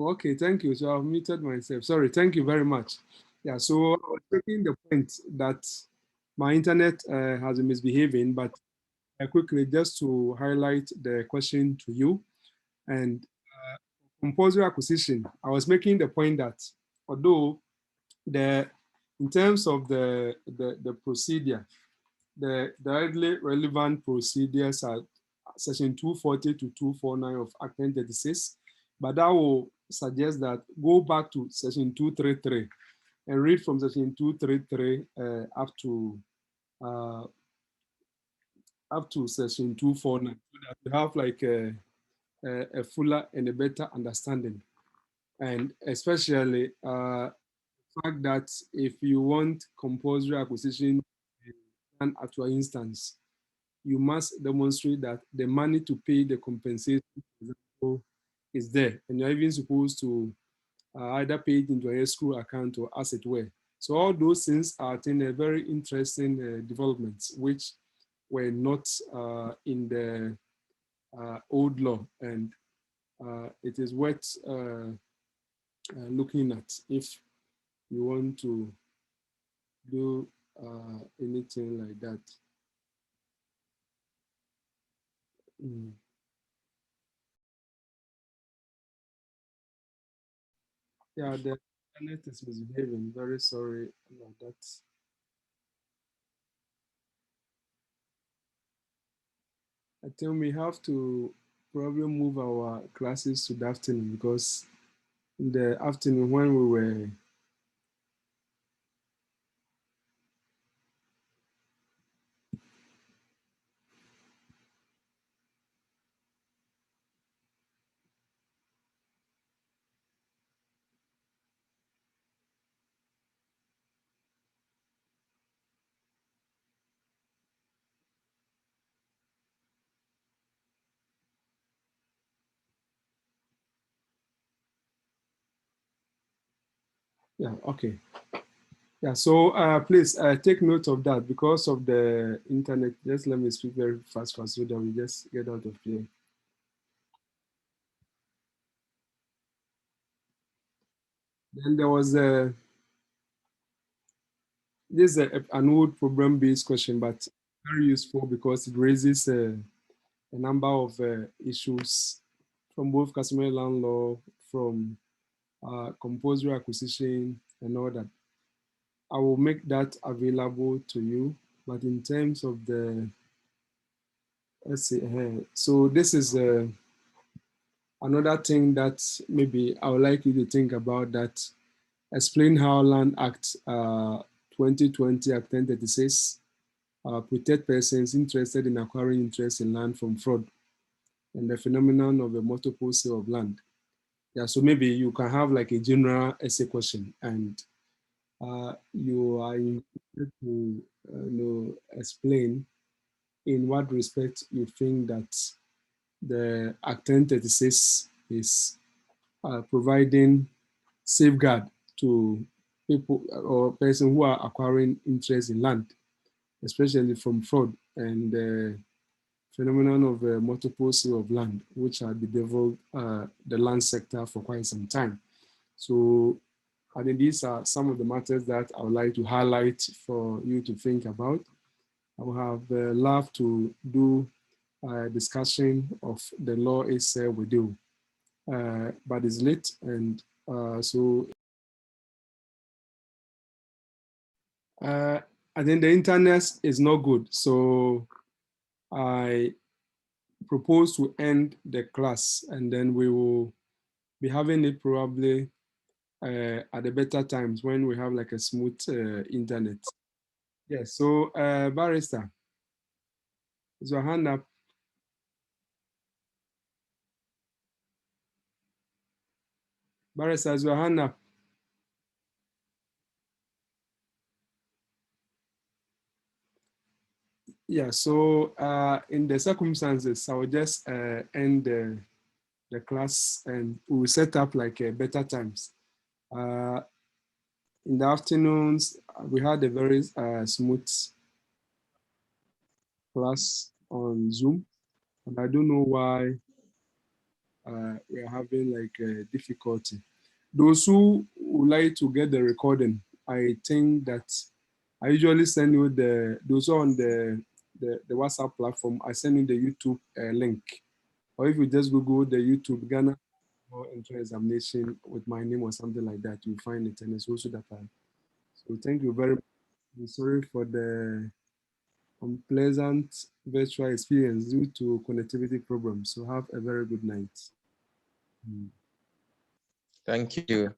Okay, thank you. So I've muted myself. Sorry, thank you very much. Yeah, so I was making the point that my internet has been misbehaving, but quickly just to highlight the question to you and compulsory acquisition. I was making the point that although the in terms of the procedure, the directly relevant procedures are section 240 to 249 of Act 1036, but that will suggest that go back to section 233 and read from section 233 uh, up to section 249 so that you have like a fuller and a better understanding. And especially the fact that if you want compulsory acquisition and at your instance, you must demonstrate that the money to pay the compensation, for example, is there. And you're even supposed to either pay it into a escrow account or as it were. So all those things are a very interesting developments, which were not in the old law. And it is worth looking at if you want to do anything like that. Mm. Yeah, the internet is misbehaving. Very sorry about that. I think we have to probably move our classes to the afternoon because in the afternoon when we were yeah, okay. Yeah, so please take note of that because of the internet. Just let me speak very fast so that we just get out of here. Then there was this is an old problem-based question, but very useful because it raises a number of issues from both customary land law, from compulsory acquisition, and all that. I will make that available to you, but in terms of the, let's see, so this is another thing that maybe I would like you to think about that explain how Land Act 2020 Act 1036 protect persons interested in acquiring interest in land from fraud and the phenomenon of a multiple sale of land. Yeah, so maybe you can have like a general essay question and you are invited to explain in what respect you think that the Act 1036 is providing safeguard to people or persons who are acquiring interest in land, especially from fraud and the phenomenon of multiple sale of land, which have bedeviled the land sector for quite some time. So I think these are some of the matters that I would like to highlight for you to think about. I would have loved to do a discussion of the law itself with you, but it's late, and so I think the internet is not good. So I propose to end the class, and then we will be having it probably at the better times when we have like a smooth internet. Yes, so Barrister, is your hand up? Barrister, is your hand up? Yeah, so in the circumstances, I will just end the class and we will set up like better times. Uh, in the afternoons, we had a very smooth class on Zoom, and I don't know why we are having like a difficulty. Those who would like to get the recording, I think that I usually send you those on the WhatsApp platform. I send you the YouTube link, or if you just Google the YouTube Ghana or entrance examination with my name or something like that, you'll find it, and it's also that time. So thank you very much. I'm sorry for the unpleasant virtual experience due to connectivity problems. So have a very good night. Thank you.